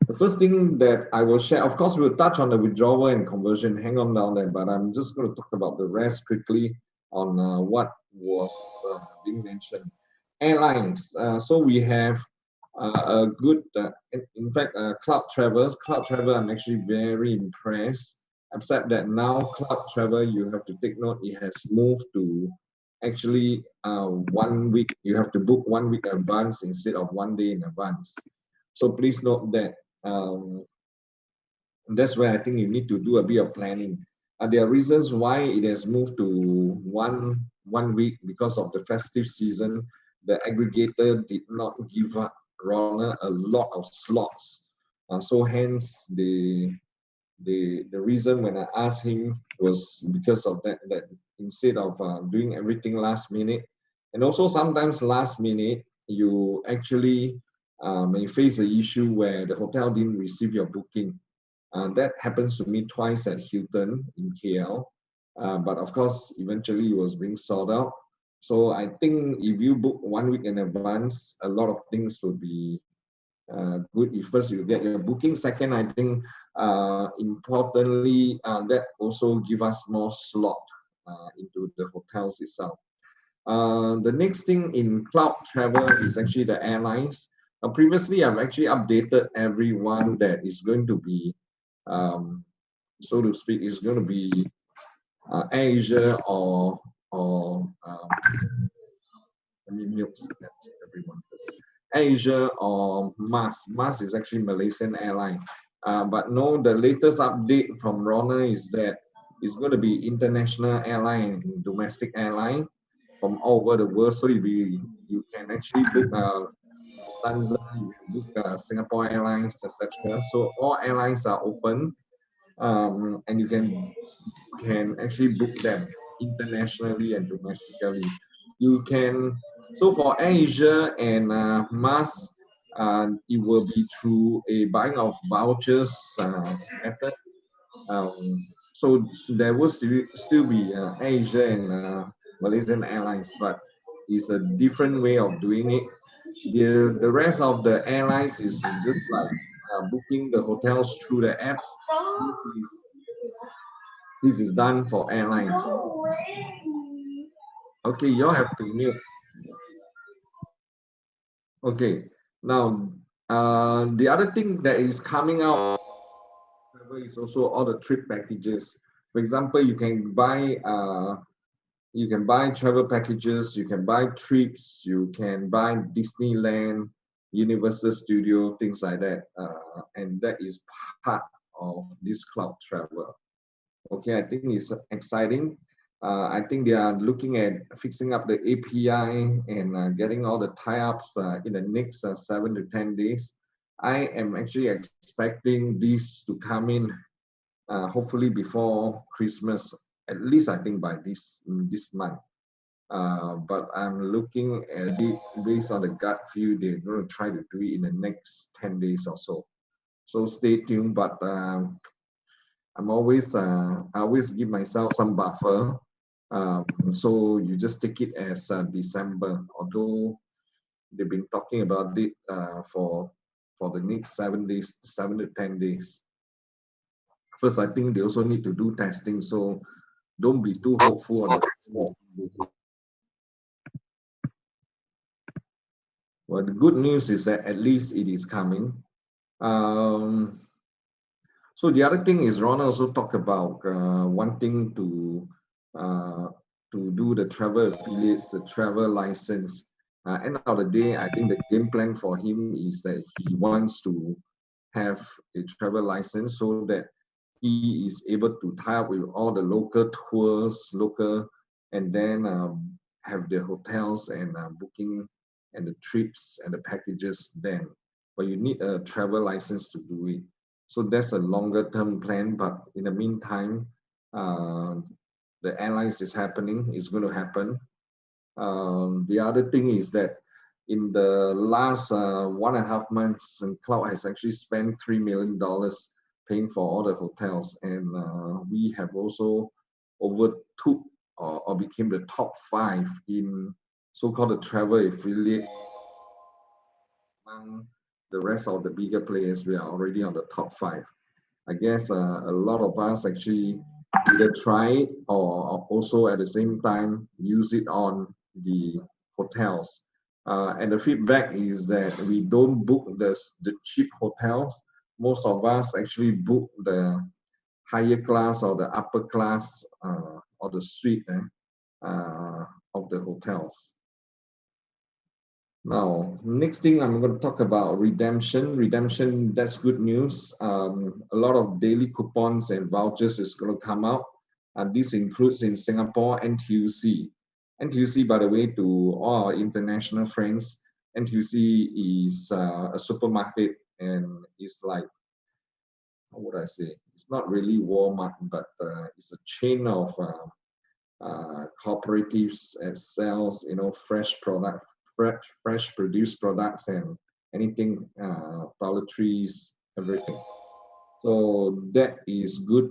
The first thing that I will share, of course, we'll touch on the withdrawal and conversion. Hang on down there, but I'm just going to talk about the rest quickly on what was being mentioned. Airlines. So we have a good, in fact, cloud travel. Cloud travel, I'm actually very impressed. Except that now cloud travel, you have to take note, it has moved to actually 1 week. You have to book 1 week in advance instead of 1 day in advance. So please note that um, that's where I think you need to do a bit of planning. There are reasons why it has moved to one week because of the festive season. The aggregator did not give up Ronald a lot of slots, so hence the reason when I asked him was because of that. That instead of doing everything last minute, and also sometimes last minute you actually may face an issue where the hotel didn't receive your booking. That happens to me twice at Hilton in KL. But of course, eventually it was being sold out. So I think if you book 1 week in advance, a lot of things will be good. If first you get your booking. Second, I think importantly, that also give us more slot into the hotels itself. The next thing in cloud travel is actually the airlines. Previously, I've actually updated everyone that is going to be, so to speak, is going to be AirAsia or let me mute that everyone first. AirAsia or MAS. MAS is actually Malaysian airline. But no, the latest update from Ronald is that it's going to be international airline, domestic airline from all over the world. So you can actually book Lufthansa, you can book Singapore Airlines, etc. So all airlines are open, and you can actually book them internationally and domestically. You can, so for AirAsia and MAS, it will be through a buying of vouchers method. So there will still be AirAsia and Malaysian Airlines, but it's a different way of doing it. The rest of the airlines is just like booking the hotels through the apps. This is done for airlines. Okay, you all have to mute. Okay, now the other thing that is coming out is also all the trip packages. For example, you can buy travel packages, you can buy trips, you can buy Disneyland, Universal Studio, things like that, and that is part of this cloud travel. Okay, I think it's exciting. I think they are looking at fixing up the API and getting all the tie-ups in the next 7 to 10 days. I am actually expecting this to come in hopefully before Christmas, at least I think by this month. But I'm looking at it based on the gut feel. They're going to try to do it in the next 10 days or so. So stay tuned. But I always give myself some buffer. So you just take it as December, although they've been talking about it for the next 7 days, 7 to 10 days. First, I think they also need to do testing, so don't be too hopeful on the. Well, the good news is that at least it is coming. So the other thing is Ron also talked about wanting to do the travel affiliates, the travel license. End of the day, I think the game plan for him is that he wants to have a travel license so that he is able to tie up with all the local tours, and then have the hotels and booking and the trips and the packages then. But you need a travel license to do it. So that's a longer term plan. But in the meantime, the airlines is happening, it's going to happen. The other thing is that in the last 1.5 months, Cloud has actually spent $3 million paying for all the hotels, and we have also overtook or became the top 5 in so-called the travel affiliate among the rest of the bigger players, we are already on the top 5. I guess a lot of us actually either try it or also at the same time use it on the hotels. And the feedback is that we don't book the cheap hotels. Most of us actually book the higher class or the upper class or the suite of the hotels. Now, next thing I'm going to talk about redemption. Redemption, that's good news. A lot of daily coupons and vouchers is going to come out. And this includes in Singapore, NTUC. NTUC, by the way, to all our international friends, NTUC is a supermarket and it's like, how would I say? It's not really Walmart, but it's a chain of cooperatives that sells, fresh products, fresh produced products and anything, toiletries, everything. So that is good.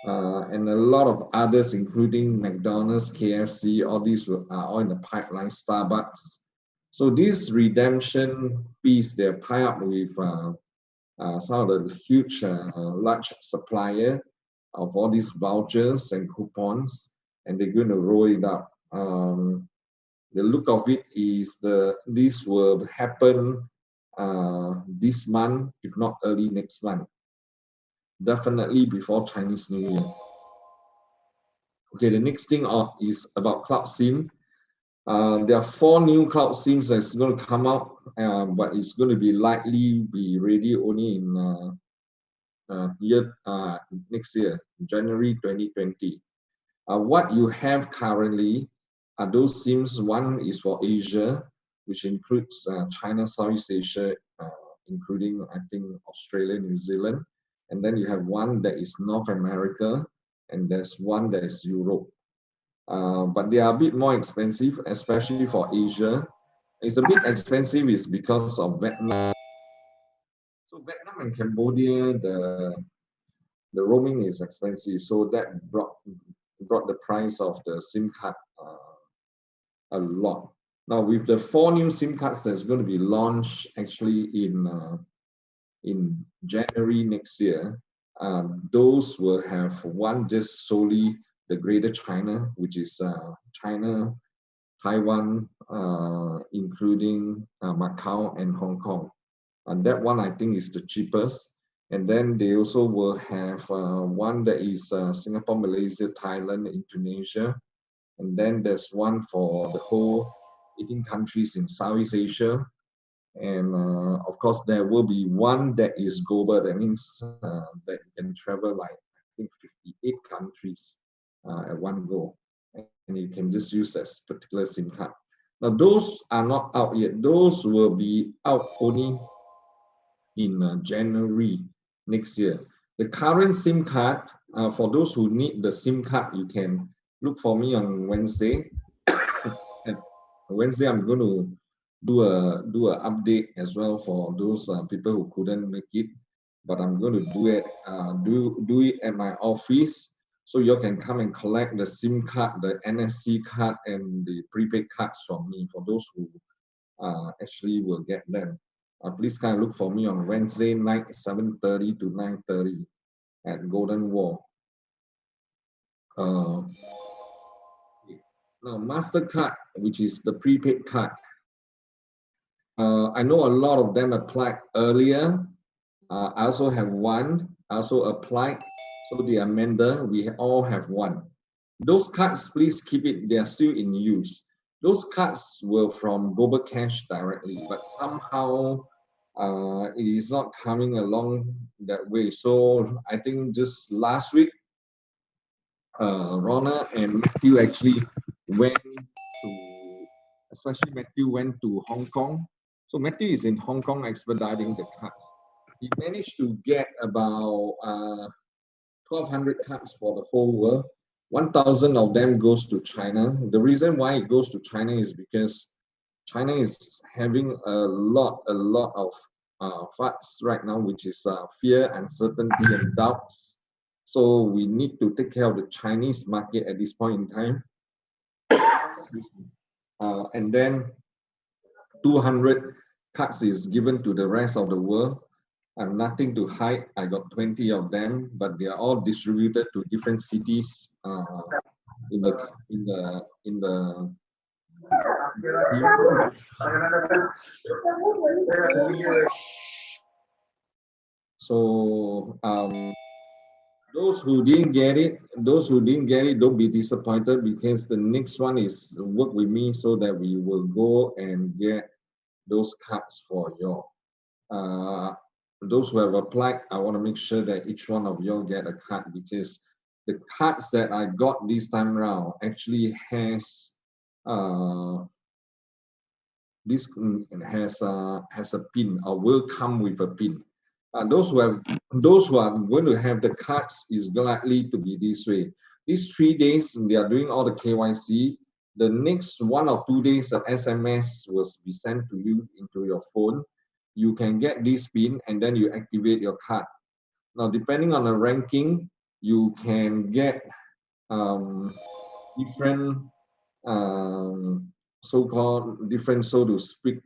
And a lot of others, including McDonald's, KFC, all these are all in the pipeline, Starbucks. So this redemption piece, they have tied up with some of the huge, large supplier of all these vouchers and coupons, and they're going to roll it out. The look of it is this will happen this month, if not early next month. Definitely before Chinese New Year. Okay, the next thing is about cloud SIM. There are 4 new cloud SIMs that's going to come out, but it's going to be likely be ready only in next year, January 2020. What you have currently are those SIMs. One is for Asia, which includes China, Southeast Asia, including, I think, Australia, New Zealand. And then you have one that is North America, and there's one that is Europe. But they are a bit more expensive, especially for Asia. It's a bit expensive is because of Vietnam. So Vietnam and Cambodia, the roaming is expensive. So that brought the price of the SIM card a lot. Now with the 4 new SIM cards that's going to be launched actually in January next year, those will have one just solely the Greater China, which is China, Taiwan, including Macau and Hong Kong. And that one I think is the cheapest. And then they also will have one that is Singapore, Malaysia, Thailand, Indonesia. And then there's one for the whole 18 countries in Southeast Asia. And of course, there will be one that is global. That means that you can travel like, I think, 58 countries at one go. And you can just use that particular SIM card. Now, those are not out yet. Those will be out only in January next year. The current SIM card, for those who need the SIM card, you can look for me on Wednesday. And Wednesday, I'm going to do a update as well for those people who couldn't make it. But I'm going to do it at my office, so you can come and collect the SIM card, the NFC card, and the prepaid cards from me. For those who actually will get them, please kind of look for me on Wednesday night, 7:30 to 9:30 at Golden Wall. Now, MasterCard, which is the prepaid card, I know a lot of them applied earlier. I also have one. I also applied. So the amender, we all have one. Those cards, please keep it. They are still in use. Those cards were from Global Cash directly, but somehow it is not coming along that way. So I think just last week, Ronald and Matthew actually went to, especially Matthew went to Hong Kong. So Matthew is in Hong Kong expediting the cards. He managed to get about 1,200 cards for the whole world. 1,000 of them goes to China. The reason why it goes to China is because China is having a lot of facts right now, which is fear, uncertainty, and doubts. So we need to take care of the Chinese market at this point in time. And then 200 cards is given to the rest of the world. I have nothing to hide. I got 20 of them, but they are all distributed to different cities in the in the in the so those who didn't get it, don't be disappointed, because the next one is work with me so that we will go and get those cards for you. Those who have applied, I want to make sure that each one of you get a card, because the cards that I got this time around actually has this has a pin, or will come with a pin. Those who are going to have the cards is likely to be this way. These 3 days they are doing all the KYC. The next 1 or 2 days, an SMS will be sent to you into your phone. You can get this pin and then you activate your card. Now, depending on the ranking, you can get different so-called different, so to speak,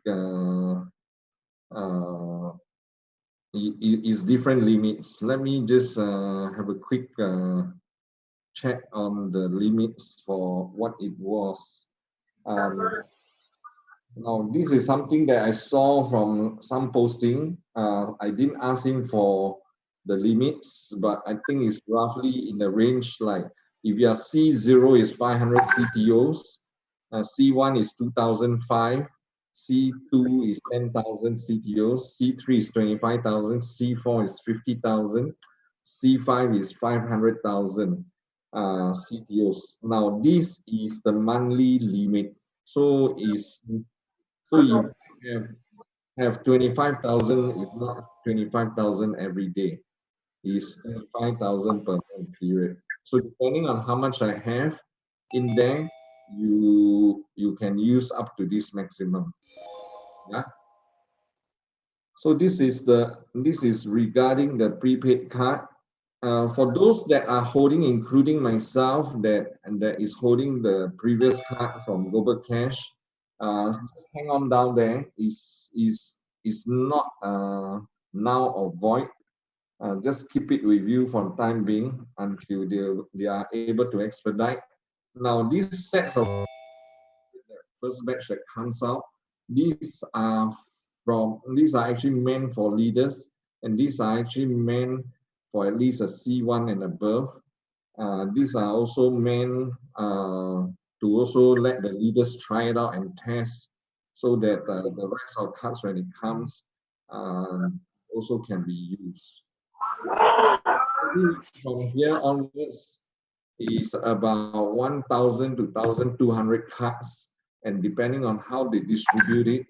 is different limits. Let me just have a quick check on the limits for what it was. Now, this is something that I saw from some posting. I didn't ask him for the limits, but I think it's roughly in the range, like if your C0 is 500 CTOs, C1 is 2005, C2 is 10,000 CTOs, C3 is 25,000, C4 is 50,000, C5 is 500,000 CTOs. Now, this is the monthly limit. So you have 25,000, it's not 25,000 every day. It's 25,000 per month period. So depending on how much I have in there, you can use up to this maximum. Yeah. So this is regarding the prepaid card. For those that are holding, including myself, that is holding the previous card from Global Cash, just hang on down there. Is not now or void. Just keep it with you for the time being until they are able to expedite. Now, these sets of first batch that comes out, these are actually meant for leaders, and these are actually meant for at least a C1 and above. These are also meant to also let the leaders try it out and test, so that the rest of cards, when it comes, also can be used. From here onwards is about 1,000 to 1,200 cards, and depending on how they distribute it,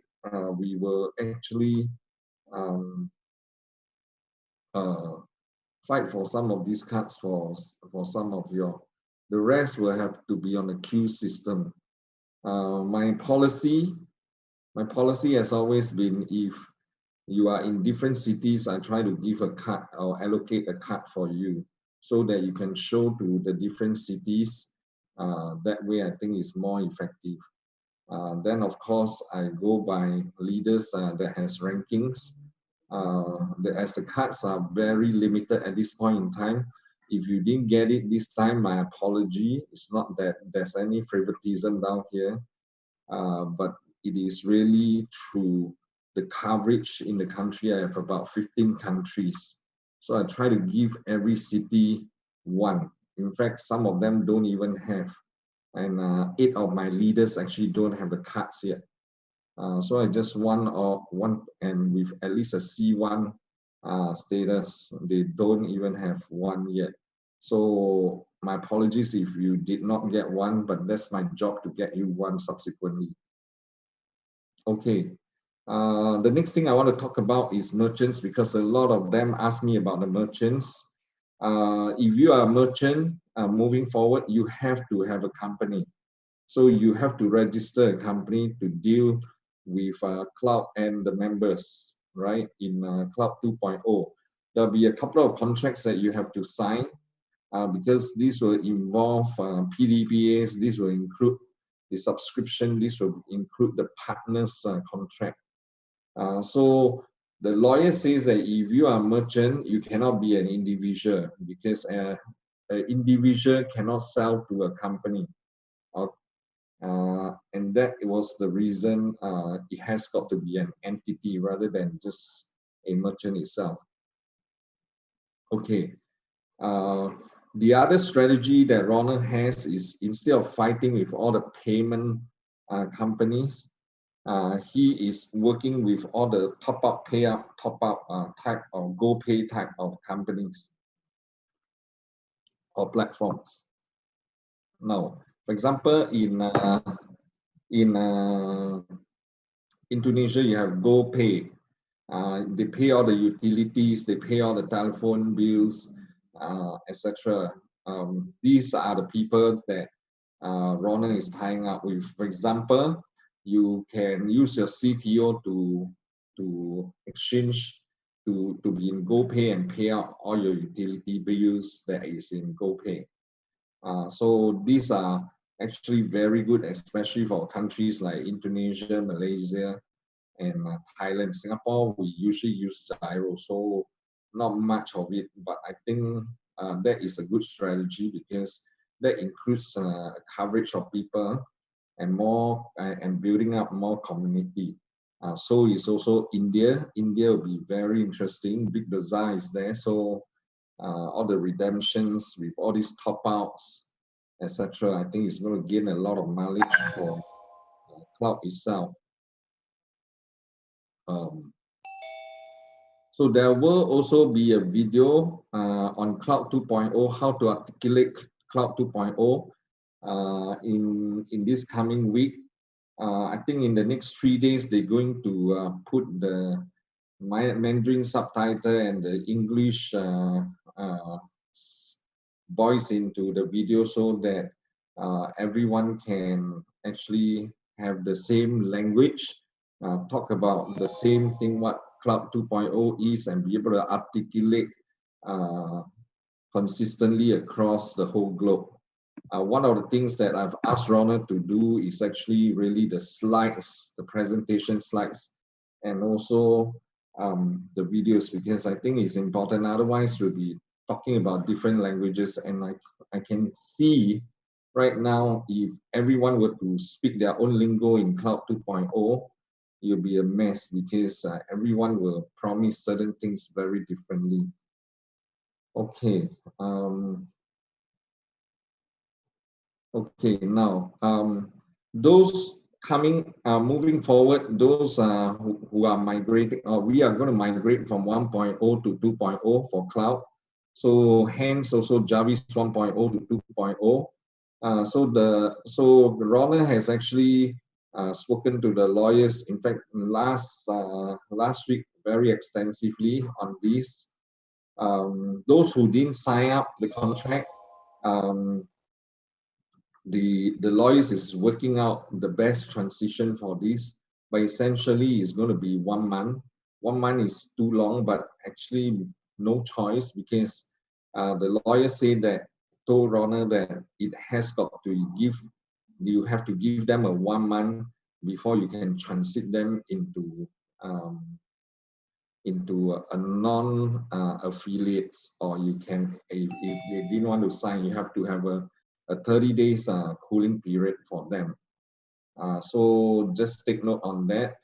we will actually fight for some of these cards for some of you. The rest will have to be on the queue system. My policy has always been, if you are in different cities, I try to give a card or allocate a card for you, so that you can show to the different cities. That way, I think is more effective. Then, of course, I go by leaders that has rankings. As the cards are very limited at this point in time, if you didn't get it this time, my apology. It's not that there's any favoritism down here, but it is really through the coverage in the country. I have about 15 countries. So I try to give every city one. In fact, some of them don't even have. And 8 of my leaders actually don't have the cards yet. So I just one, and with at least a C1 status, they don't even have one yet. So my apologies if you did not get one, but that's my job to get you one subsequently. Okay. The next thing I want to talk about is merchants, because a lot of them ask me about the merchants. If you are a merchant, moving forward, you have to have a company. So you have to register a company to deal with cloud and the members, right? In cloud 2.0, there'll be a couple of contracts that you have to sign, because this will involve PDPAs. This will include the subscription. This will include the partners contract. So the lawyer says that if you are a merchant, you cannot be an individual because an individual cannot sell to a company. And that was the reason it has got to be an entity rather than just a merchant itself. Okay. The other strategy that Ronald has is, instead of fighting with all the payment companies, he is working with all the top-up, pay-up, top-up type of GoPay type of companies or platforms. Now, for example, in Indonesia, you have GoPay. They pay all the utilities, they pay all the telephone bills, etc. These are the people that Ronald is tying up with. For example, you can use your CTO to exchange to be in GoPay and pay out all your utility bills that is in GoPay. So these are actually very good, especially for countries like Indonesia, Malaysia, and Thailand. Singapore, we usually use Gyro, so not much of it, but I think that is a good strategy because that includes coverage of people and more and building up more community. So is also India. India will be very interesting. Big Bazaar is there, so all the redemptions with all these top outs, etc. I think it's going to gain a lot of mileage for cloud itself. So there will also be a video on Cloud 2.0, how to articulate Cloud 2.0 in this coming week. I think in the next 3 days, they're going to put the Mandarin subtitle and the English voice into the video so that everyone can actually have the same language, talk about the same thing, what Cloud 2.0 is, and be able to articulate consistently across the whole globe. One of the things that I've asked Ronald to do is actually really the slides, the presentation slides, and also the videos, because I think it's important. Otherwise, we'll be talking about different languages, and I can see right now, if everyone were to speak their own lingo in Cloud 2.0, it'll be a mess because everyone will promise certain things very differently. Okay. Okay, now those moving forward, those who are migrating, we are going to migrate from 1.0 to 2.0 for cloud. So hence also Jarvis 1.0 to 2.0. So Ronald has actually spoken to the lawyers. In fact, last week very extensively on this. Those who didn't sign up the contract, the lawyers is working out the best transition for this, but essentially it's going to be 1 month. 1 month is too long, but actually no choice, because the lawyer said that, told Ronald that it has got to give, you have to give them a 1 month before you can transit them into a non-affiliates, or you can, if they didn't want to sign, you have to have a 30 days cooling period for them. So just take note on that.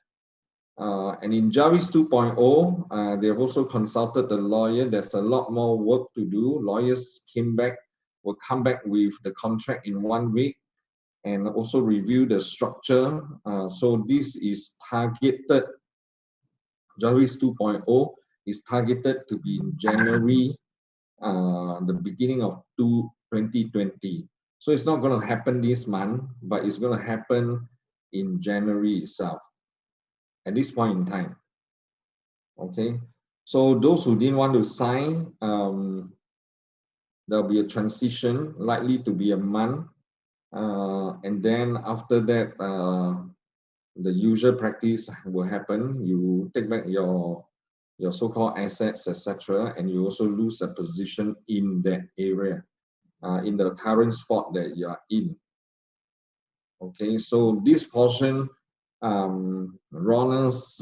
And in Jarvis 2.0, they have also consulted the lawyer. There's a lot more work to do. Lawyers will come back with the contract in 1 week and also review the structure. So this is targeted, Jarvis 2.0 is targeted to be in January, the beginning of 2020. So it's not going to happen this month, but it's going to happen in January itself, at this point in time. Okay, so those who didn't want to sign, there'll be a transition, likely to be a month. And then after that, the usual practice will happen. You take back your so-called assets, etc., and you also lose a position in that area, in the current spot that you are in. Okay, so this portion Ronald's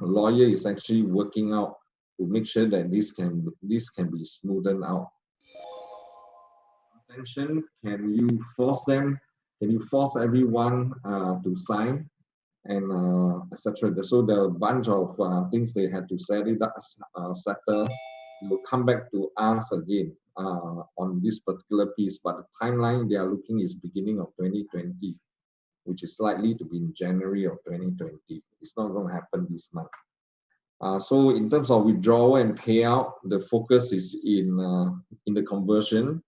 lawyer is actually working out to make sure that this can be smoothened out. Attention, can you force them? Can you force everyone to sign and etc. So there are a bunch of things they had to settle. Will come back to us again on this particular piece, but the timeline they are looking is beginning of 2020, which is likely to be in January of 2020. It's not going to happen this month. So in terms of withdrawal and payout, the focus is in the conversion.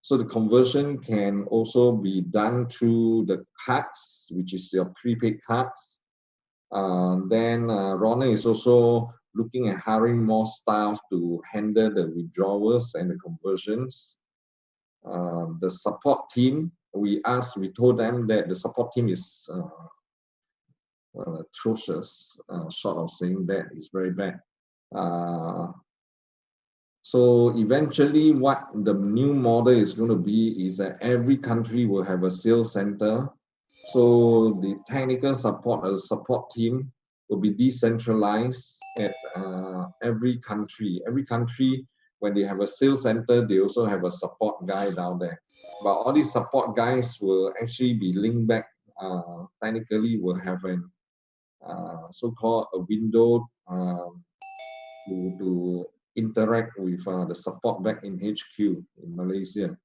So the conversion can also be done through the cards, which is your prepaid cards. Then Ronald is also looking at hiring more staff to handle the withdrawals and the conversions. The support team, we told them that the support team is atrocious, short of saying that is very bad. So eventually what the new model is going to be is that every country will have a sales center. So the technical support, the support team will be decentralized at every country. Every country, when they have a sales center, they also have a support guy down there. But all these support guys will actually be linked back, technically will have an so-called a window to interact with the support back in HQ in Malaysia.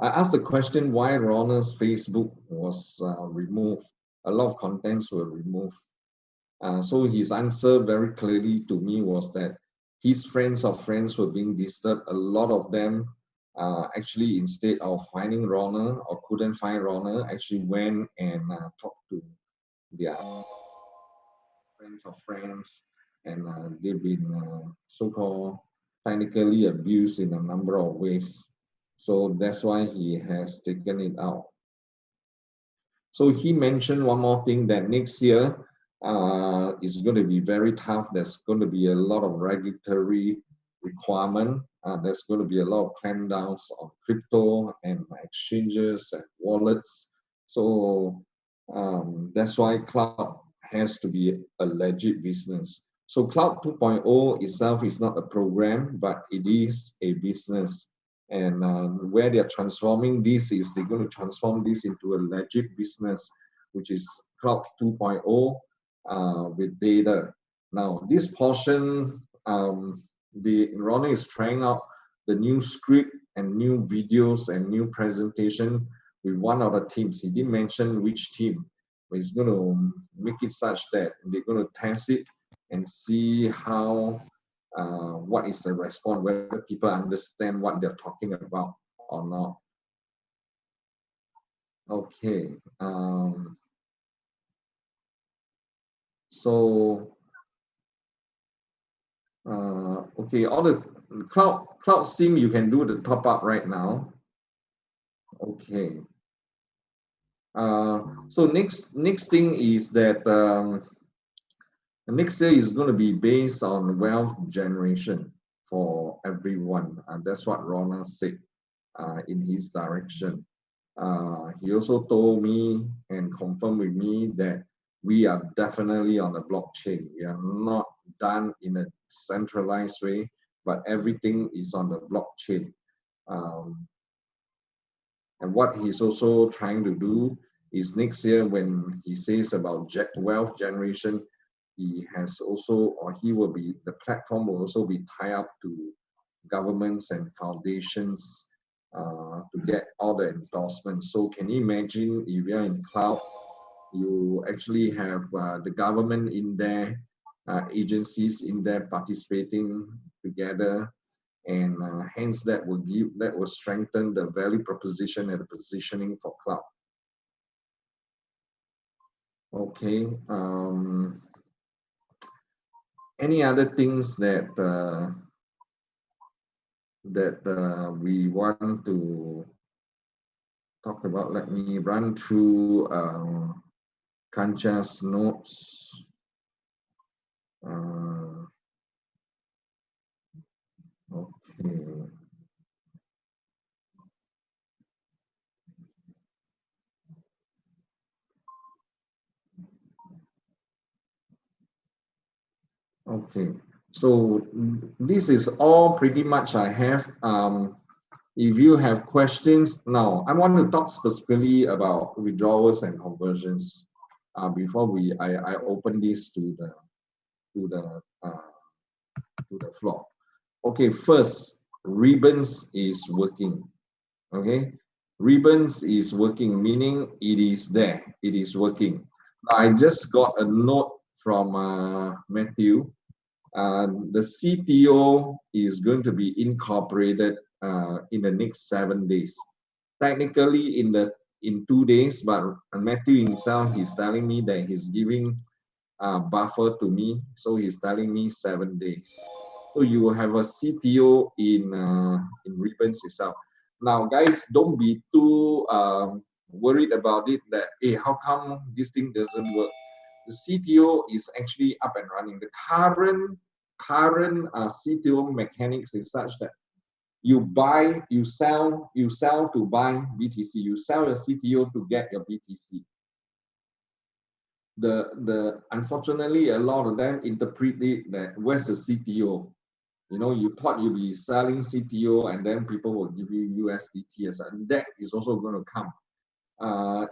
I asked the question why Ronald's Facebook was removed. A lot of contents were removed. So his answer very clearly to me was that his friends of friends were being disturbed. A lot of them actually, instead of finding Ronald or couldn't find Ronald, actually went and talked to their friends of friends, and they've been so-called technically abused in a number of ways. So that's why he has taken it out. So he mentioned one more thing, that next year is going to be very tough. There's going to be a lot of regulatory requirement. There's going to be a lot of clampdowns on crypto and exchanges and wallets. So that's why cloud has to be a legit business. So Cloud 2.0 itself is not a program, but it is a business. And where they're transforming this is they're going to transform this into a legit business, which is Cloud 2.0 with data. Now, this portion, Ronald is trying out the new script and new videos and new presentation with one of the teams. He didn't mention which team, but he's going to make it such that they're going to test it and see how what is the response, whether people understand what they're talking about or not. Okay. Okay, all the cloud SIM you can do the top up right now. Okay. So next thing is that next year is going to be based on wealth generation for everyone. That's what Ronald said in his direction. He also told me and confirmed with me that we are definitely on the blockchain. We are not done in a centralized way, but everything is on the blockchain. And what he's also trying to do is next year when he says about wealth generation, he has also, or he will be, the platform will also be tied up to governments and foundations to get all the endorsements. So can you imagine if you're in cloud, you actually have the government in there, agencies in there participating together, and hence that will strengthen the value proposition and the positioning for cloud. Okay. Any other things that we want to talk about? Let me run through Kancha's notes. Okay. Okay, so this is all pretty much I have. If you have questions, now I want to talk specifically about withdrawals and conversions before I open this to to the uh, the floor. Okay, first, ribbons is working. Okay, ribbons is working, meaning it is there, it is working. I just got a note from Matthew. The CTO is going to be incorporated in the next 7 days. Technically, in 2 days, but Matthew himself, he's telling me that he's giving buffer to me, so he's telling me 7 days. So you will have a CTO in ribbons itself. Now, guys, don't be too worried about it. That hey, how come this thing doesn't work? The CTO is actually up and running. The current CTO mechanics is such that you buy, you sell to buy BTC. You sell your CTO to get your BTC. The unfortunately, a lot of them interpret it that where's the CTO? You know, you thought you'll be selling CTO and then people will give you USDT, and that is also going to come.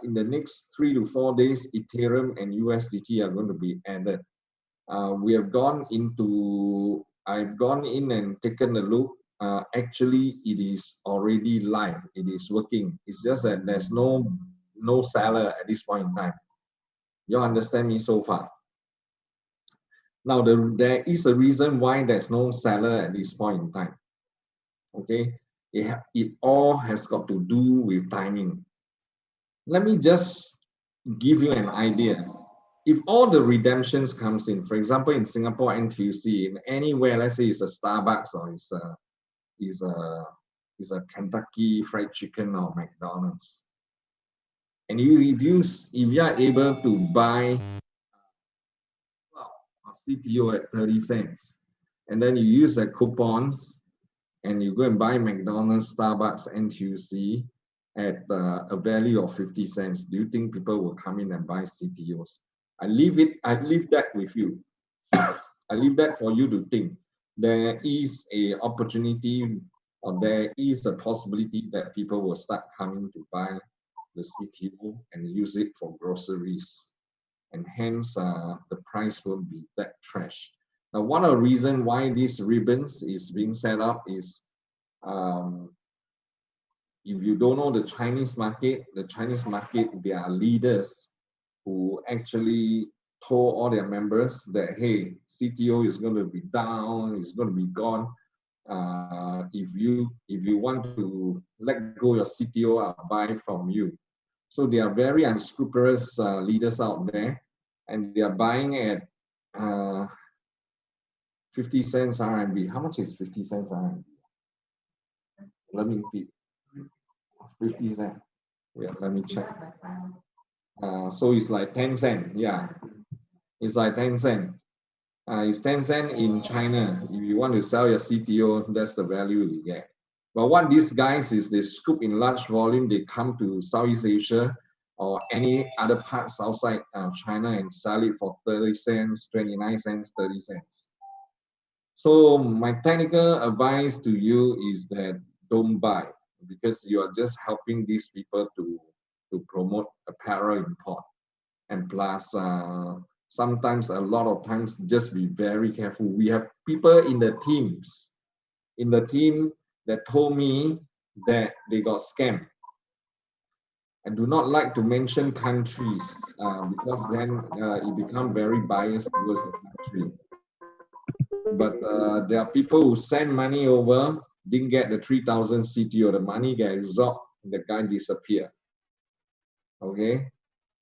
In the next 3 to 4 days, Ethereum and USDT are going to be added. I've gone in and taken a look. Actually, it is already live. It is working. It's just that there's no seller at this point in time. You understand me so far? Now, there is a reason why there's no seller at this point in time. Okay, it all has got to do with timing. Let me just give you an idea. If all the redemptions comes in, for example, in Singapore NTUC, in anywhere, let's say it's a Starbucks or it's a Kentucky Fried Chicken or McDonald's, and if you are able to buy a CTO at 30 cents, and then you use the coupons and you go and buy McDonald's, Starbucks, NTUC at a value of 50 cents, do you think people will come in and buy CTOs? I leave that with you. I leave that for you to think. There is a opportunity, or there is a possibility that people will start coming to buy the CTO and use it for groceries, and hence the price won't be that trash. Now, one of the reasons why these ribbons is being set up is, if you don't know the Chinese market, they are leaders who actually told all their members that, hey, CTO is going to be down, it's going to be gone. If you want to let go your CTO, I'll buy from you. So they are very unscrupulous leaders out there, and they are buying at 50 cents RMB. How much is 50 cents RMB? Let me repeat. 50 cents. Yeah, let me check. So it's like 10 cents. Yeah, it's like 10 cents. It's 10 cents in China. If you want to sell your CTO, that's the value you get. But what these guys is, they scoop in large volume. They come to Southeast Asia or any other parts outside China and sell it for 30 cents, 29 cents, 30 cents. So my technical advice to you is that don't buy, because you are just helping these people to promote apparel import. And plus, sometimes, a lot of times, just be very careful. We have people in the team that told me that they got scammed. I do not like to mention countries because then it becomes very biased towards the country. But there are people who send money over, didn't get the 3,000 CTO, the money get absorbed, the guy disappeared. Okay,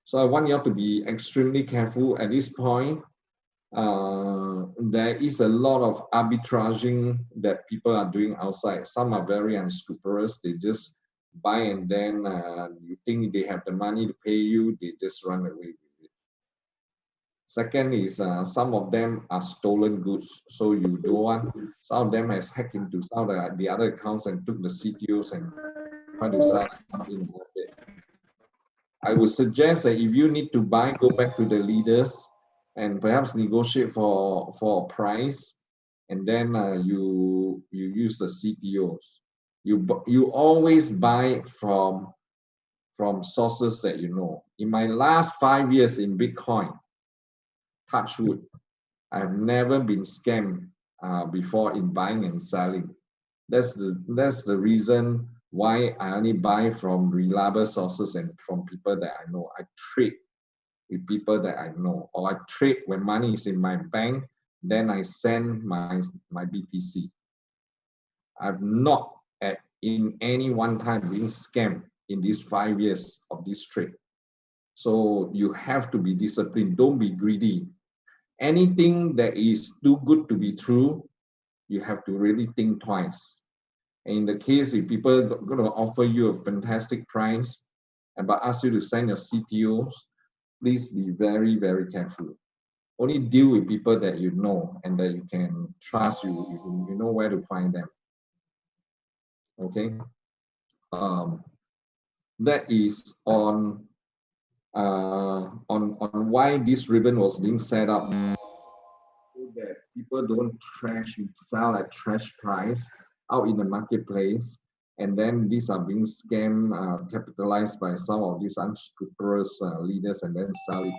so I want you all to be extremely careful at this point. There is a lot of arbitraging that people are doing outside. Some are very unscrupulous. They just buy, and then you think they have the money to pay you, they just run away with it. Second is some of them are stolen goods, so you don't want. Some of them has hacked into some of the other accounts and took the CTOs and tried to sell in the market. I would suggest that if you need to buy, go back to the leaders and perhaps negotiate for a price, and then you use the CTOs. You always buy from sources that you know. In my last 5 years in Bitcoin, touch wood, I've never been scammed before in buying and selling. That's the reason why I only buy from reliable sources and from people that I know. I trade with people that I know, or I trade when money is in my bank, then I send my BTC. I've not in any one time been scammed in these 5 years of this trade. So you have to be disciplined. Don't be greedy. Anything that is too good to be true, you have to really think twice. And in the case if people are going to offer you a fantastic price but ask you to send your CTOs, please be very, very careful. Only deal with people that you know and that you can trust. You know where to find them. Okay. That is on why this ribbon was being set up, so that people don't sell at trash price out in the marketplace, and then these are being scammed, capitalized by some of these unscrupulous leaders, and then sell it.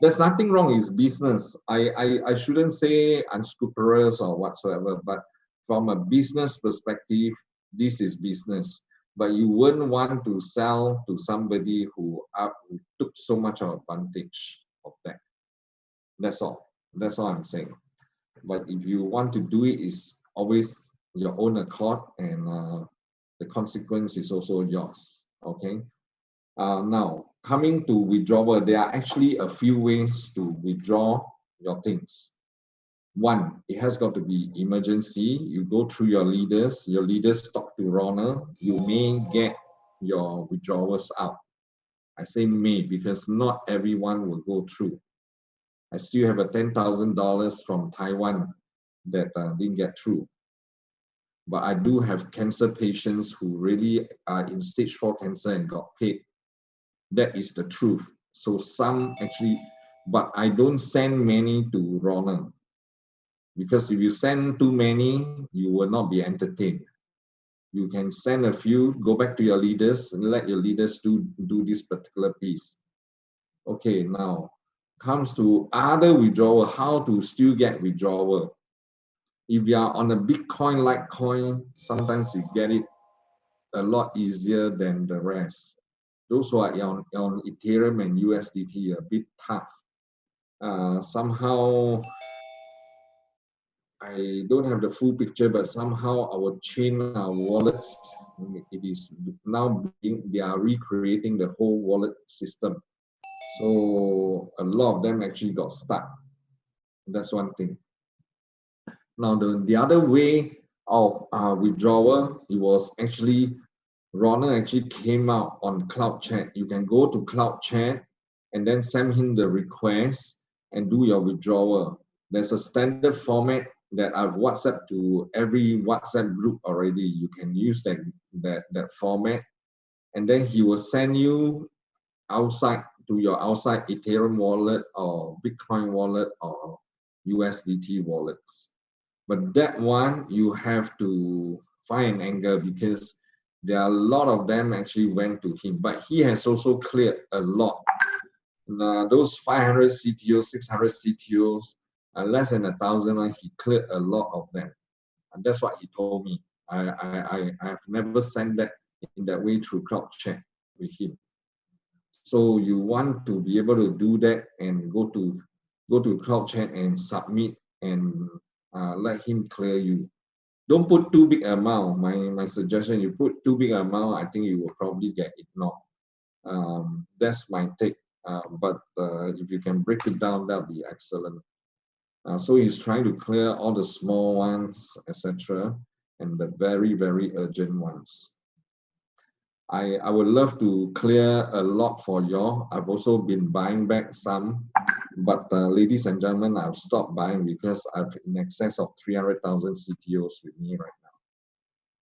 There's nothing wrong, it's business. I shouldn't say unscrupulous or whatsoever, but from a business perspective, this is business. But you wouldn't want to sell to somebody who took so much advantage of that. That's all. That's all I'm saying. But if you want to do it, it's always your own accord, and the consequence is also yours. Okay. Now, coming to withdrawal, there are actually a few ways to withdraw your things. One, it has got to be emergency. You go through your leaders talk to Ronald, you may get your withdrawals out. I say may because not everyone will go through. I still have a $10,000 from Taiwan that didn't get through. But I do have cancer patients who really are in stage 4 cancer and got paid. That is the truth. So some actually, but I don't send many to Ronald. Because if you send too many, you will not be entertained. You can send a few, go back to your leaders and let your leaders do this particular piece. Okay, now comes to other withdrawal, how to still get withdrawal. If you are on a Bitcoin like coin, sometimes you get it a lot easier than the rest. Those who are on Ethereum and USDT are a bit tough. Somehow, I don't have the full picture, but somehow our chain, our wallets, it is now they are recreating the whole wallet system. So a lot of them actually got stuck. That's one thing. Now the other way of withdrawal, it was actually Ronald actually came out on Cloud Chat. You can go to Cloud Chat and then send him the request and do your withdrawal. There's a standard format that I've WhatsApp to every WhatsApp group already. You can use that format, and then he will send you outside to your outside Ethereum wallet or Bitcoin wallet or USDT wallets. But that one you have to find an angle, because there are a lot of them actually went to him, but he has also cleared a lot. Those 500 CTOs, 600 CTOs, less than 1,000, he cleared a lot of them. And that's what he told me. I have never sent that in that way through Cloud Chat with him. So you want to be able to do that and go to Cloud Chat and submit and let him clear you. Don't put too big amount. My suggestion, you put too big amount, I think you will probably get ignored. That's my take. But if you can break it down, that'll be excellent. So he's trying to clear all the small ones, etc., and the very, very urgent ones. I would love to clear a lot for y'all. I've also been buying back some, but ladies and gentlemen, I've stopped buying because I've in excess of 300,000 CTOs with me right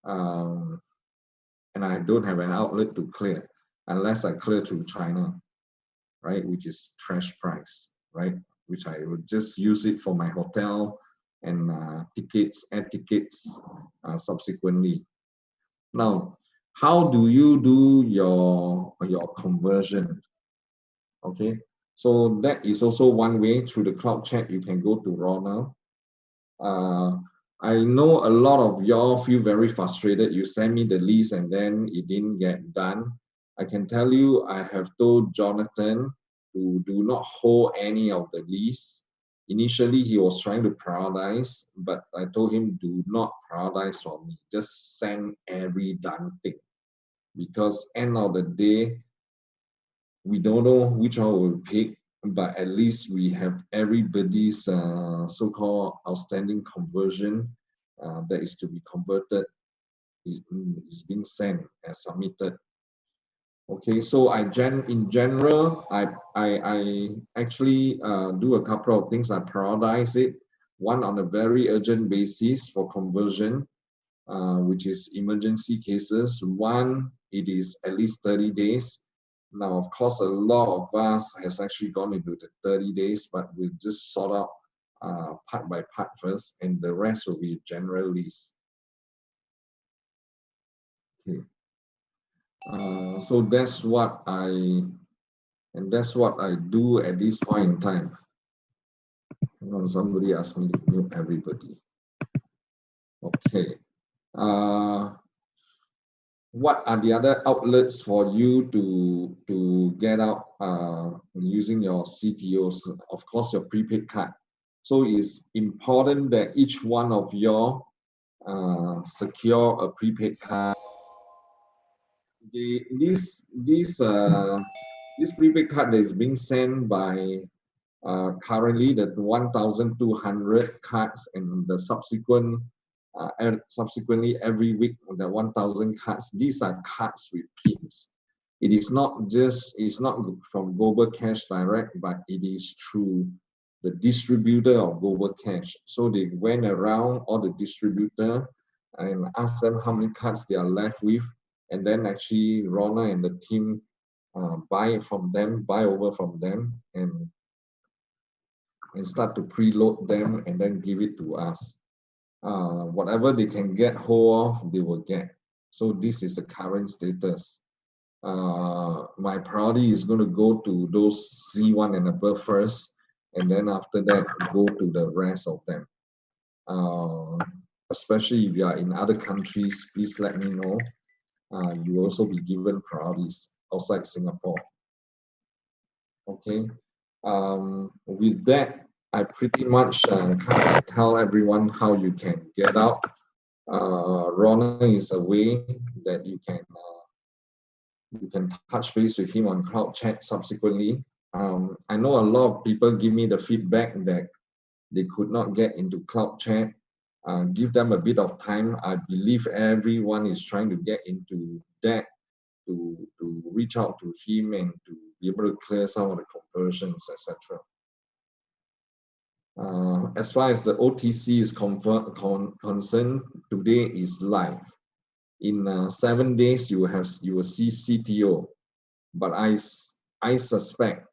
now. And I don't have an outlet to clear unless I clear through China, right, which is trash price, right? which I would just use it for my hotel and tickets, air tickets subsequently. Now, how do you do your conversion? Okay, so that is also one way. Through the cloud chat, you can go to Ronald. I know a lot of y'all feel very frustrated. You send me the list and then it didn't get done. I can tell you, I have told Jonathan to do not hold any of the lists. Initially, he was trying to prioritize, but I told him, do not prioritize for me. Just send every damn thing. Because end of the day, we don't know which one we'll pick, but at least we have everybody's so-called outstanding conversion that is to be converted is being sent and submitted. Okay, so in general, I actually do a couple of things. I prioritize it. One, on a very urgent basis for conversion, which is emergency cases. One, it is at least 30 days. Now, of course, a lot of us has actually gone into the 30 days, but we'll just sort out part by part first, and the rest will be general list. Okay. So that's what I do at this point in time. Somebody asked me to mute everybody. Okay. What are the other outlets for you to get out using your CTOs? Of course, your prepaid card. So it's important that each one of you secure a prepaid card. This prepaid card that is being sent by currently the 1,200 cards, and the subsequently every week the 1,000 cards. These are cards with pins. It is not from Global Cash Direct, but it is through the distributor of Global Cash. So they went around all the distributor and asked them how many cards they are left with, and then actually Ronald and the team buy over from them, and start to preload them and then give it to us. Whatever they can get hold of, they will get. So this is the current status. My priority is going to go to those C1 and above first, and then after that, go to the rest of them. Especially if you are in other countries, please let me know. You will also be given priorities outside Singapore. Okay. With that, I pretty much tell everyone how you can get out. Ronald is a way that you can touch base with him on cloud chat subsequently. I know a lot of people give me the feedback that they could not get into cloud chat. Give them a bit of time. I believe everyone is trying to get into that to reach out to him and to be able to clear some of the conversions, etc. As far as the OTC is concerned, today is live. In 7 days, you will see CTO. But I suspect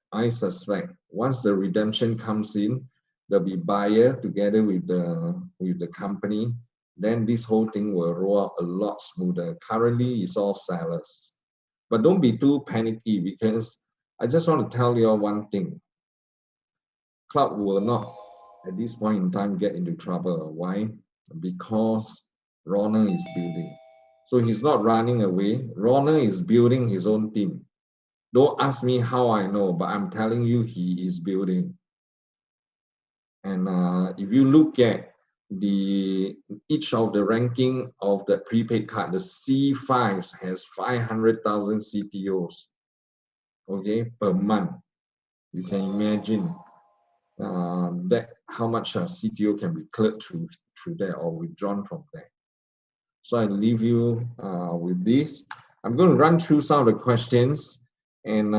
once the redemption comes in, there'll be buyer together with the company. Then this whole thing will roll out a lot smoother. Currently, it's all sellers. But don't be too panicky, because I just want to tell you all one thing. Cloud will not, at this point in time, get into trouble. Why? Because Ronald is building. So he's not running away. Ronald is building his own team. Don't ask me how I know, but I'm telling you, he is building. And if you look at each of the ranking of the prepaid card, the C5s has 500,000 CTOs, okay, per month. You can imagine that how much CTO can be cleared through there or withdrawn from there. So I leave you with this. I'm going to run through some of the questions, and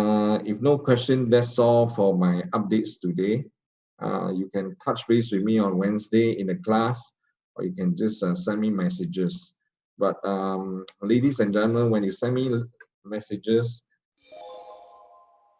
if no question, that's all for my updates today. You can touch base with me on Wednesday in the class, or you can just send me messages. But ladies and gentlemen, when you send me messages,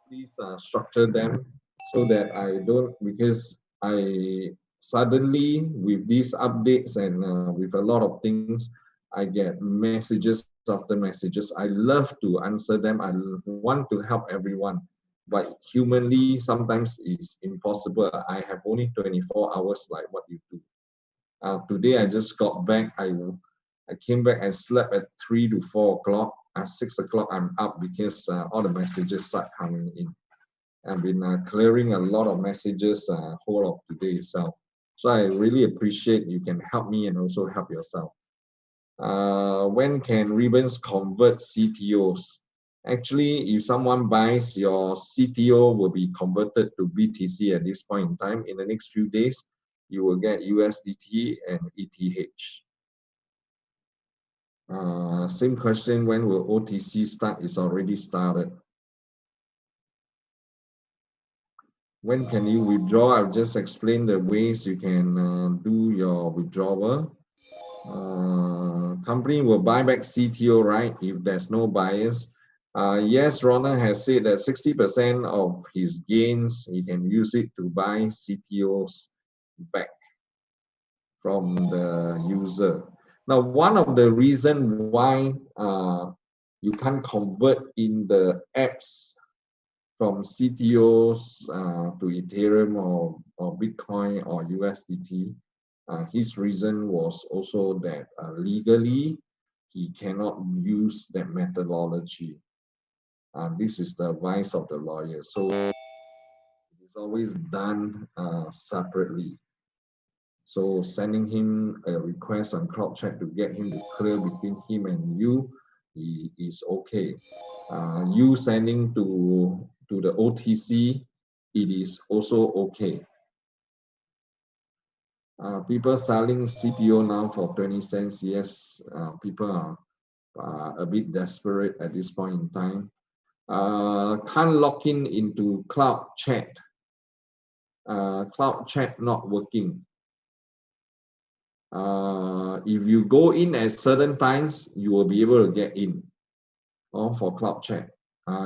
please structure them so that I don't, because I suddenly with these updates and with a lot of things, I get messages after messages. I love to answer them. I want to help everyone, but humanly sometimes it's impossible. I have only 24 hours like what you do. Today I just got back. I came back and slept at 3 to 4 o'clock. At 6 o'clock I'm up because all the messages start coming in. I've been clearing a lot of messages whole of today itself. So I really appreciate you can help me and also help yourself. When can ribbons convert CTOs? Actually, if someone buys your CTO will be converted to BTC at this point in time. In the next few days, you will get USDT and ETH. Same question, when will OTC start? It's already started. When can you withdraw? I've just explained the ways you can do your withdrawal. Company will buy back CTO, right? If there's no buyers. Yes, Ronald has said that 60% of his gains, he can use it to buy CTOs back from the user. Now, one of the reasons why you can't convert in the apps from CTOs to Ethereum or Bitcoin or USDT, his reason was also that legally he cannot use that methodology. This is the advice of the lawyer. So it's always done separately. So sending him a request on CloudChat to get him to clear between him and you, he is okay. You sending to the OTC, it is also okay. People selling CTO now for 20 cents. Yes, people are a bit desperate at this point in time. Can't log in into CloudChat. CloudChat not working. If you go in at certain times, you will be able to get in for CloudChat.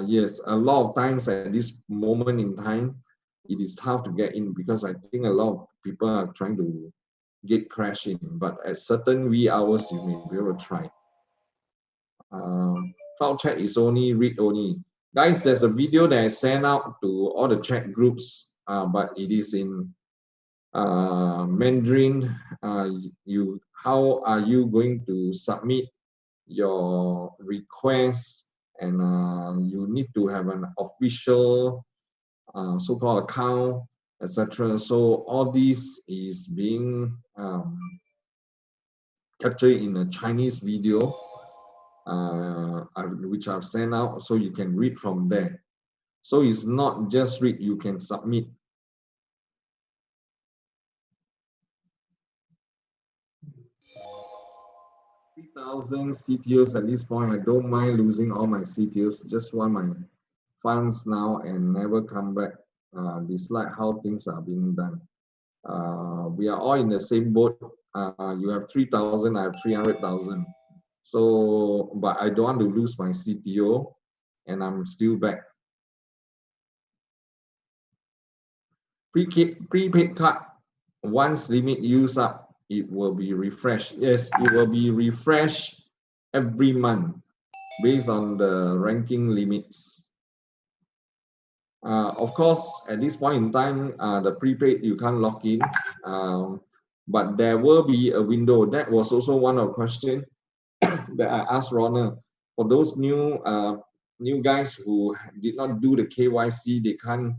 Yes, a lot of times at this moment in time, it is tough to get in because I think a lot of people are trying to get crashing, but at certain wee hours, you may be able to try. CloudChat is only read only. Guys, there's a video that I sent out to all the chat groups, but it is in Mandarin. How are you going to submit your request? And you need to have an official so-called account, etc. So all this is being captured in a Chinese video, which I've sent out, so you can read from there. So it's not just read, you can submit. $3,000 CTOs at this point. I don't mind losing all my CTOs, just want my funds now and never come back. Dislike how things are being done. We are all in the same boat. You have 3,000, I have 300,000. So, but I don't want to lose my CTO, and I'm still back. Prepaid card, once limit used up, it will be refreshed. Yes, it will be refreshed every month based on the ranking limits. Of course, at this point in time, the prepaid you can't log in, but there will be a window. That was also one of the questions that I asked Ronald. For those new guys who did not do the KYC, they can't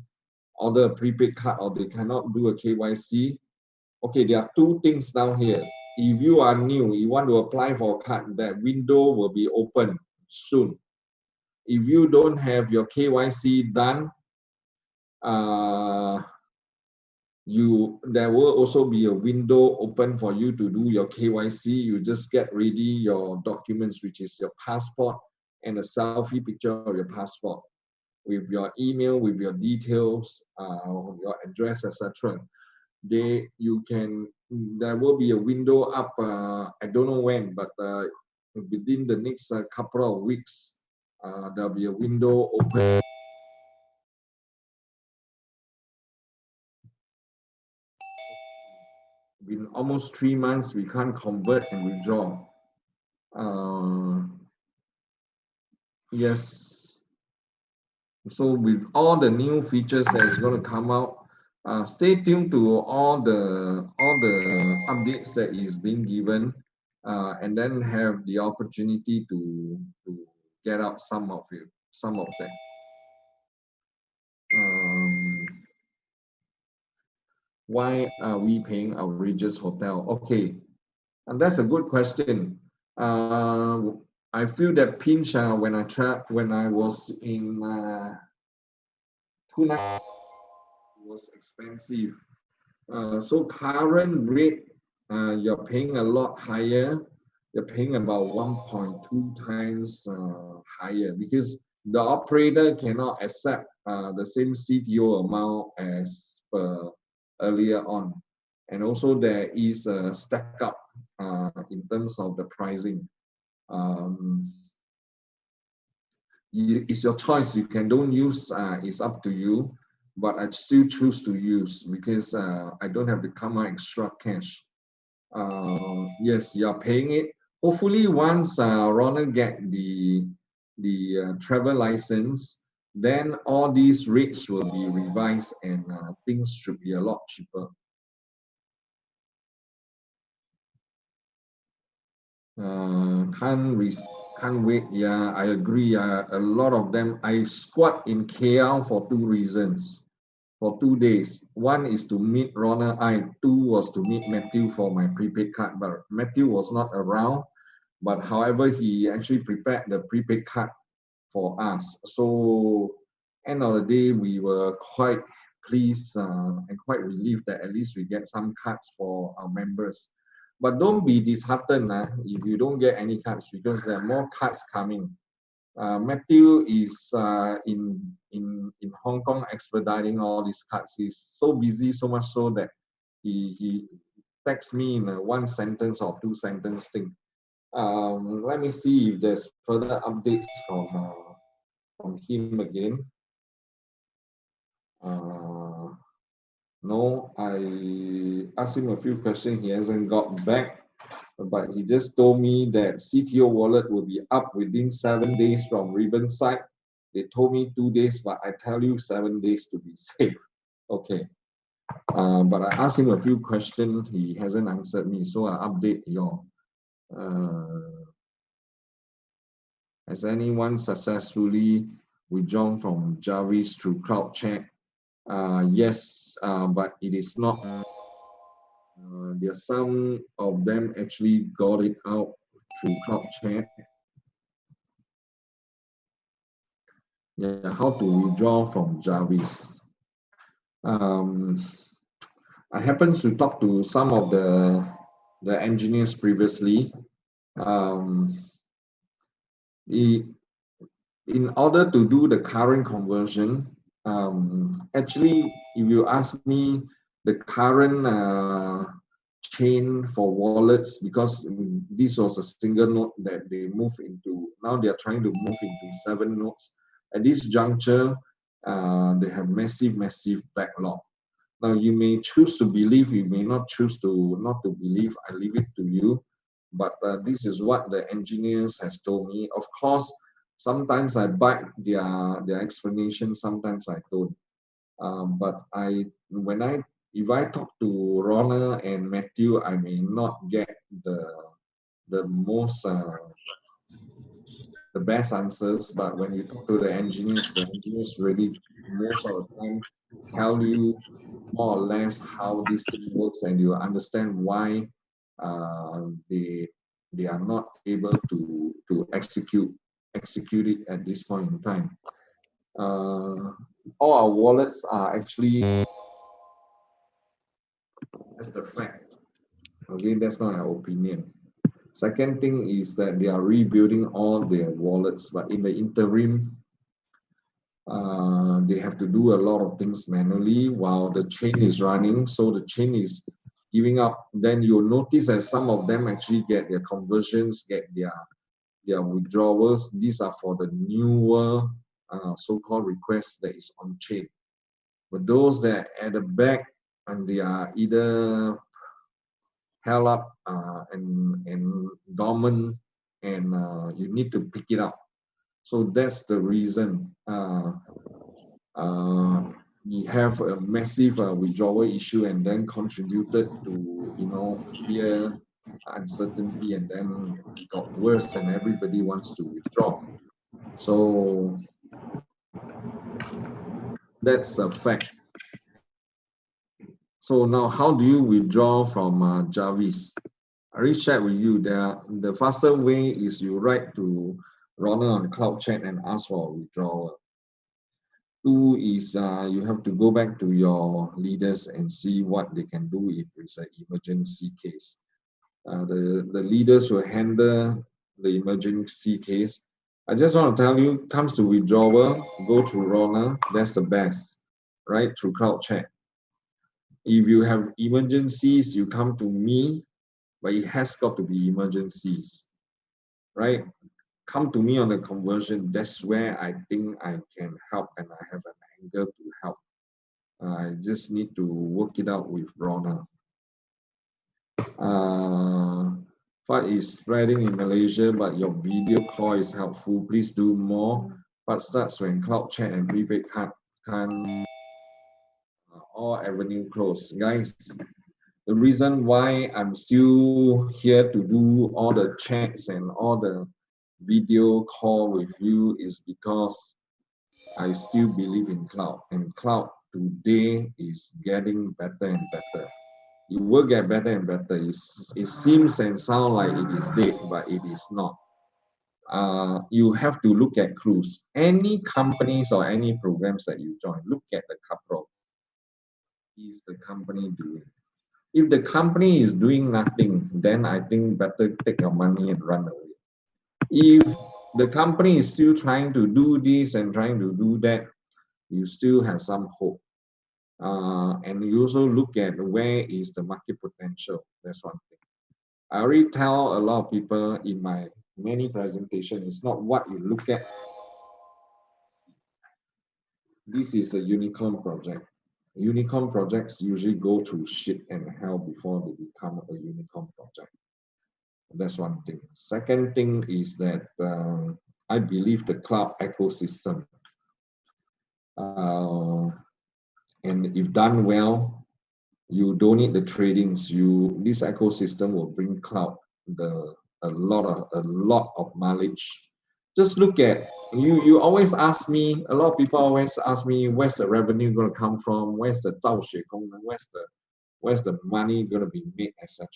order a prepaid card or they cannot do a KYC. Okay, there are two things down here. If you are new, you want to apply for a card, that window will be open soon. If you don't have your KYC done, there will also be a window open for you to do your KYC. You just get ready your documents, which is your passport and a selfie picture of your passport with your email, with your details, your address, etc. There will be a window up, I don't know when, but within the next couple of weeks, there'll be a window open been almost 3 months, we can't convert and withdraw. Yes. So with all the new features that is going to come out, stay tuned to all the updates that is being given, and then have the opportunity to get out some of them. Why are we paying outrageous hotel? Okay, and that's a good question. I feel that pinch when I was in Tuna, it was expensive. So current rate, you're paying a lot higher. You're paying about 1.2 times higher because the operator cannot accept the same CTO amount as per earlier on. And also there is a stack up in terms of the pricing. It's your choice. You can don't use, it's up to you, but I still choose to use because I don't have to come out extra cash. Yes, you're paying it. Hopefully once Ronald get the travel license, then all these rates will be revised and things should be a lot cheaper. Can't wait. Yeah, I agree. A lot of them. I squat in KL for 2 reasons. For 2 days. One is to meet Ronald Aai. 2 was to meet Matthew for my prepaid card. But Matthew was not around. But however, he actually prepared the prepaid card for us. So end of the day, we were quite pleased and quite relieved that at least we get some cards for our members. But don't be disheartened if you don't get any cards because there are more cards coming. Matthew is in Hong Kong expediting all these cards. He's so busy, so much so that he texts me in a 1 sentence or 2 sentence thing. Let me see if there's further updates from him again. No, I asked him a few questions. He hasn't got back, but he just told me that CTO wallet will be up within 7 days from Ribbon side. They told me 2 days, but I tell you 7 days to be safe. Okay. But I asked him a few questions. He hasn't answered me, so I update y'all. Has anyone successfully withdrawn from Jarvis through cloud chat? Yes, but it is not. There are some of them actually got it out through cloud chat. Yeah, how to withdraw from Jarvis? I happened to talk to some of the engineers previously. In order to do the current conversion, actually, if you ask me, the current chain for wallets, because this was a single node that they move into, now they are trying to move into 7 nodes. At this juncture, they have massive backlog. Now you may choose to believe, you may not choose to not to believe. I leave it to you. But this is what the engineers has told me. Of course, sometimes I bite their explanation, sometimes I don't. But if I talk to Ronald and Matthew, I may not get the most the best answers. But when you talk to the engineers really most of the time tell you more or less how this thing works, and you understand why they are not able to execute it at this point in time. All our wallets are actually, that's the fact. Again, that's not our opinion. Second thing is that they are rebuilding all their wallets, but in the interim, they have to do a lot of things manually while the chain is running. So the chain is giving up. Then you'll notice that some of them actually get their conversions, get their withdrawals. These are for the newer so-called requests that is on chain. But those that at the back and they are either held up and dormant, and you need to pick it up. So that's the reason we have a massive withdrawal issue, and then contributed to fear, uncertainty, and then it got worse, and everybody wants to withdraw. So that's a fact. So now, how do you withdraw from Jarvis? I already shared with you that the faster way is you write to Ronald on Cloud Chat and ask for a withdrawal. Two is you have to go back to your leaders and see what they can do if it's an emergency case. The leaders will handle the emergency case. I just want to tell you, comes to withdrawal, go through Ronald, that's the best, right? Through Cloud Chat. If you have emergencies, you come to me, but it has got to be emergencies, right? Come to me on the conversion. That's where I think I can help, and I have an angle to help. I just need to work it out with Ronald. What is spreading in Malaysia, but your video call is helpful. Please do more. What starts when Cloud Chat and prepaid card can't all avenue close. Guys, the reason why I'm still here to do all the chats and all the video call with you is because I still believe in cloud, and cloud today is getting better and better. It will get better and better. It seems and sounds like it is dead, but it is not. You have to look at clues. Any companies or any programs that you join, look at the couple. Is the company doing? If the company is doing nothing, then I think better take your money and run away. If the company is still trying to do this and trying to do that, you still have some hope. And you also look at where is the market potential. That's one thing. I already tell a lot of people in my many presentations, it's not what you look at. This is a unicorn project. Unicorn projects usually go through shit and hell before they become a unicorn project. That's one thing. Second thing is that I believe the cloud ecosystem, and if done well, you don't need the tradings. This ecosystem will bring cloud a lot of mileage. Just look at you. Always ask me. A lot of people always ask me, where's the revenue going to come from? Where's the 造血功能? Where's the money going to be made, etc.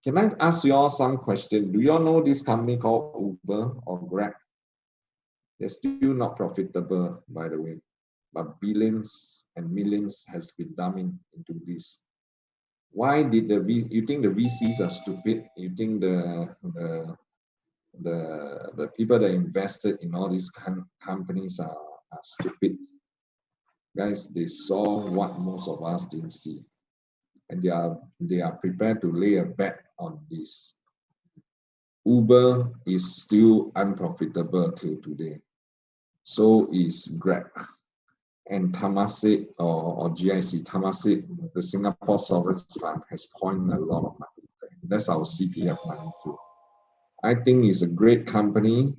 Can I ask you all some question? Do you all know this company called Uber or Grab? They're still not profitable, by the way, but billions and millions has been dumping into this. Why did you think the VCs are stupid? You think the people that invested in all these companies are stupid? Guys, they saw what most of us didn't see, and they are prepared to lay a bet on this. Uber is still unprofitable till today. So is Grab. And Temasek or GIC, Temasek, the Singapore Sovereign Fund, has poured a lot of money. That's our CPF money too. I think it's a great company.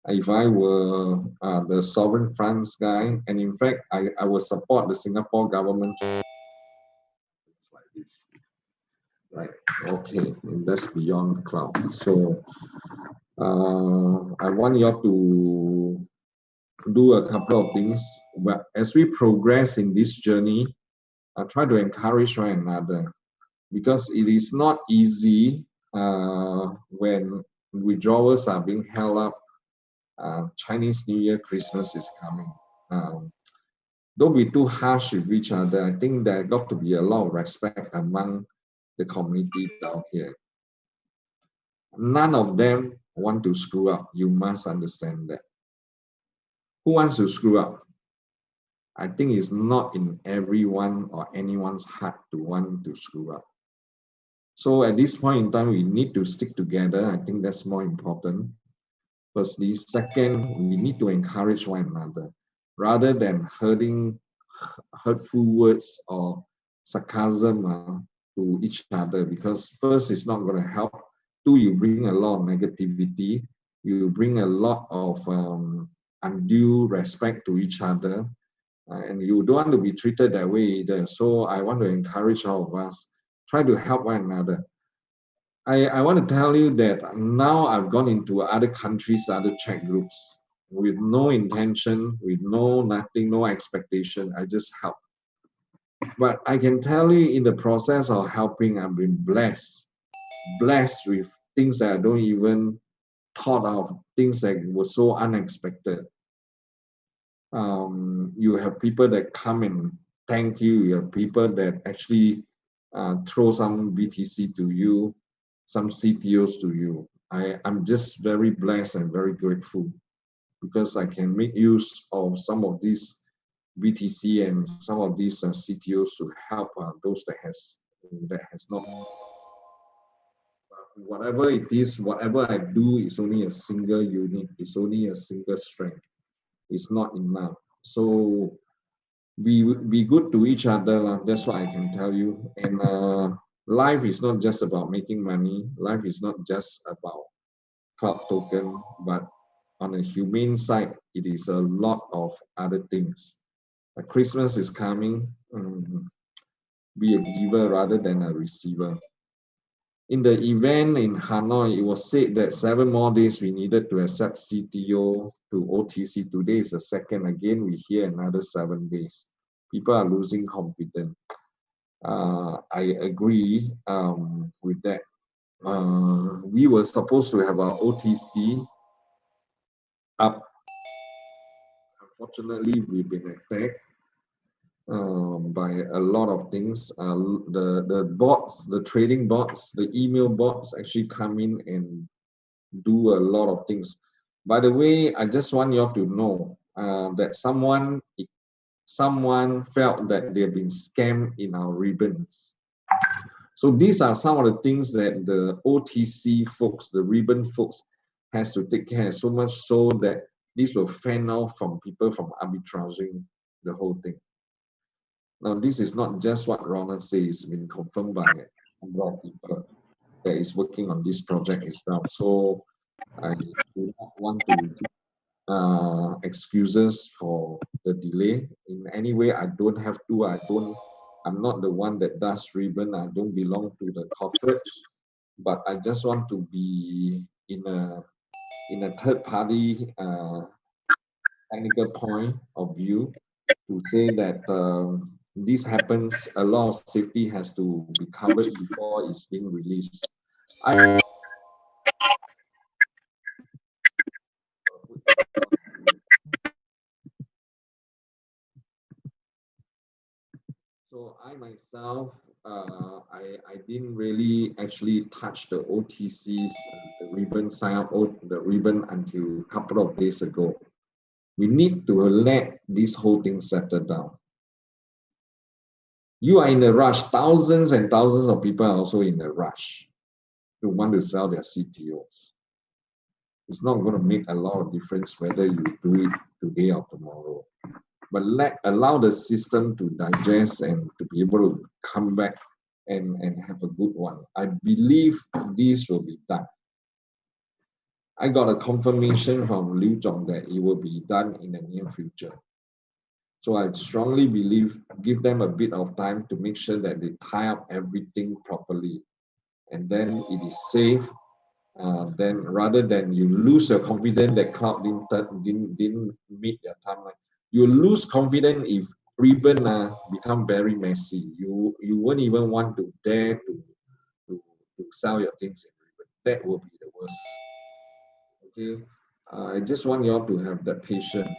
If I were the sovereign funds guy, and in fact, I would support the Singapore government. It's like this. Right, okay, and that's beyond the cloud. So I want you all to do a couple of things. But as we progress in this journey, I try to encourage one another, because it is not easy when withdrawals are being held up. Chinese New Year, Christmas is coming. Don't be too harsh with each other. I think there got to be a lot of respect among the community down here. None of them want to screw up. You must understand that. Who wants to screw up? I think it's not in everyone or anyone's heart to want to screw up. So at this point in time, we need to stick together. I think that's more important. Firstly. Second, we need to encourage one another rather than hurtful words or sarcasm. to each other, because first, it's not going to help. Two, you bring a lot of negativity. You bring a lot of undue respect to each other, and you don't want to be treated that way either. So I want to encourage all of us, try to help one another. I want to tell you that now I've gone into other countries, other chat groups, with no intention, with nothing, no expectation. I just help. But I can tell you, in the process of helping, I've been blessed with things that I don't even thought of, things that were so unexpected. You have people that come and thank you. You have people that actually throw some BTC to you, some CTOs to you. I'm just very blessed and very grateful, because I can make use of some of these BTC and some of these CTOs to help those that has not. Whatever it is, whatever I do is only a single unit. It's only a single strength. It's not enough. So be good to each other. That's what I can tell you. And life is not just about making money. Life is not just about cloud token, but on a humane side, it is a lot of other things. Christmas is coming. Be a giver rather than a receiver. In the event in Hanoi, it was said that 7 more days we needed to accept CTO to OTC. Today is the second. Again, we hear another 7 days. People are losing confidence. I agree with that. We were supposed to have our OTC up. Unfortunately, we've been attacked by a lot of things. The bots, the trading bots, the email bots actually come in and do a lot of things. By the way, I just want you all to know that someone felt that they've been scammed in our ribbons. So these are some of the things that the OTC folks, the ribbon folks, has to take care of, so much so that this will fan out from people from arbitraging the whole thing. Now, this is not just what Ronald says, it's been confirmed by a lot of people that is working on this project itself. So I do not want to give excuses for the delay. In any way, I don't have to. I'm not the one that does ribbon. I don't belong to the corporates, but I just want to be in a third party technical point of view to say that this happens. A lot of safety has to be covered before it's being released. So I myself, I didn't really actually touch the OTCs, the ribbon sign up, the ribbon until a couple of days ago. We need to let this whole thing settle down. You are in a rush. Thousands and thousands of people are also in a rush to want to sell their CTOs. It's not going to make a lot of difference whether you do it today or tomorrow. But allow the system to digest and to be able to come back and have a good one. I believe this will be done. I got a confirmation from Liu Zhong that it will be done in the near future. So I strongly believe, give them a bit of time to make sure that they tie up everything properly. And then it is safe. Then rather than you lose your confidence that cloud didn't meet their timeline, you lose confidence if ribbon become very messy. You won't even want to dare to sell your things in ribbon. That will be the worst. Okay, I just want you all to have that patience.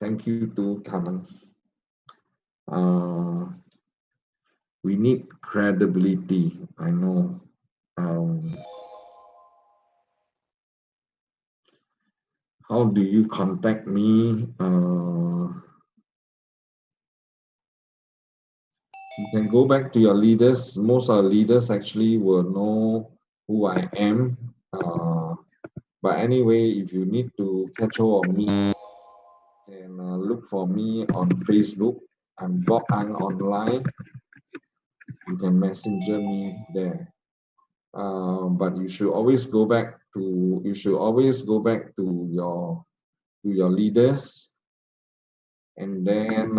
Thank you to Carmen. We need credibility. I know. How do you contact me? You can go back to your leaders. Most of the leaders actually will know who I am. But anyway, if you need to catch hold of me, you can look for me on Facebook. I'm Bob Ang online. You can messenger me there. But you should always go back to your leaders, and then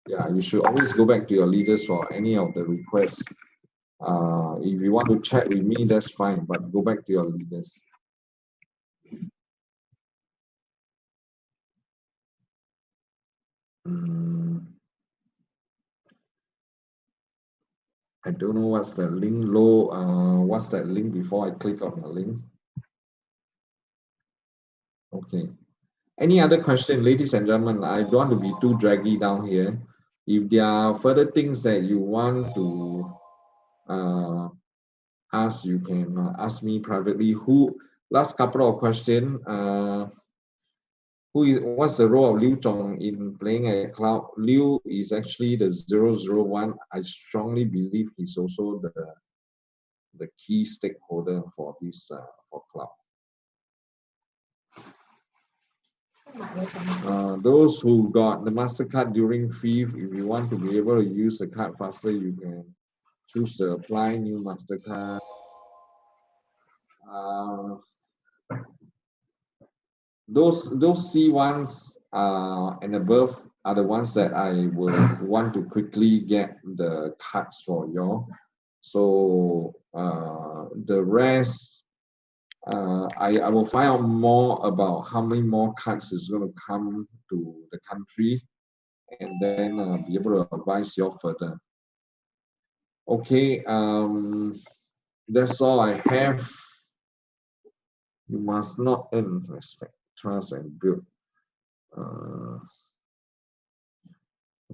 yeah, you should always go back to your leaders for any of the requests. If you want to chat with me, that's fine, but go back to your leaders. I don't know what's the link what's that link before I click on the link. Okay. Any other question, ladies and gentlemen? I don't want to be too draggy down here. If there are further things that you want to ask, you can ask me privately. Last couple of questions. What's the role of Liu Zhong in playing a cloud? Liu is actually the 001. I strongly believe he's also the key stakeholder for this for cloud. Those who got the MasterCard during FIF, if you want to be able to use the card faster, you can choose to apply new MasterCard. Those C1s and above are the ones that I will want to quickly get the cards for you. So the rest, I will find out more about how many more cards is going to come to the country, and then be able to advise you further. Okay, that's all I have. You must not earn respect, trust, and build.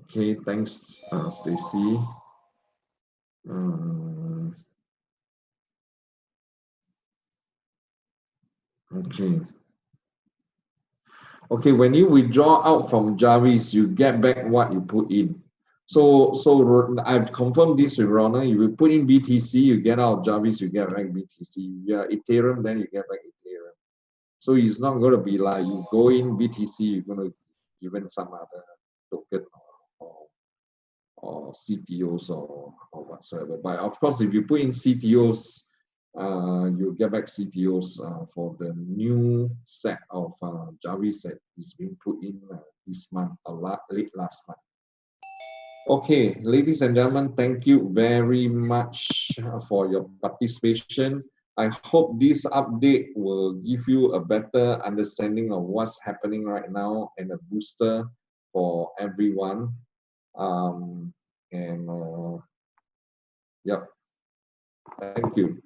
Okay, thanks, Stacy. Okay. Okay, when you withdraw out from Jarvis, you get back what you put in. So I've confirmed this with Ronald. If you put in BTC, you get out of Jarvis, you get back BTC. Yeah, Ethereum, then you get back Ethereum. So it's not going to be like you go in BTC, you're going to give in some other token or CTOs or whatsoever. But of course, if you put in CTOs, you get back CTOs for the new set of Jarvis that is being put in this month, late last month. Okay, ladies and gentlemen, thank you very much for your participation. I hope this update will give you a better understanding of what's happening right now and a booster for everyone. Yep. Thank you.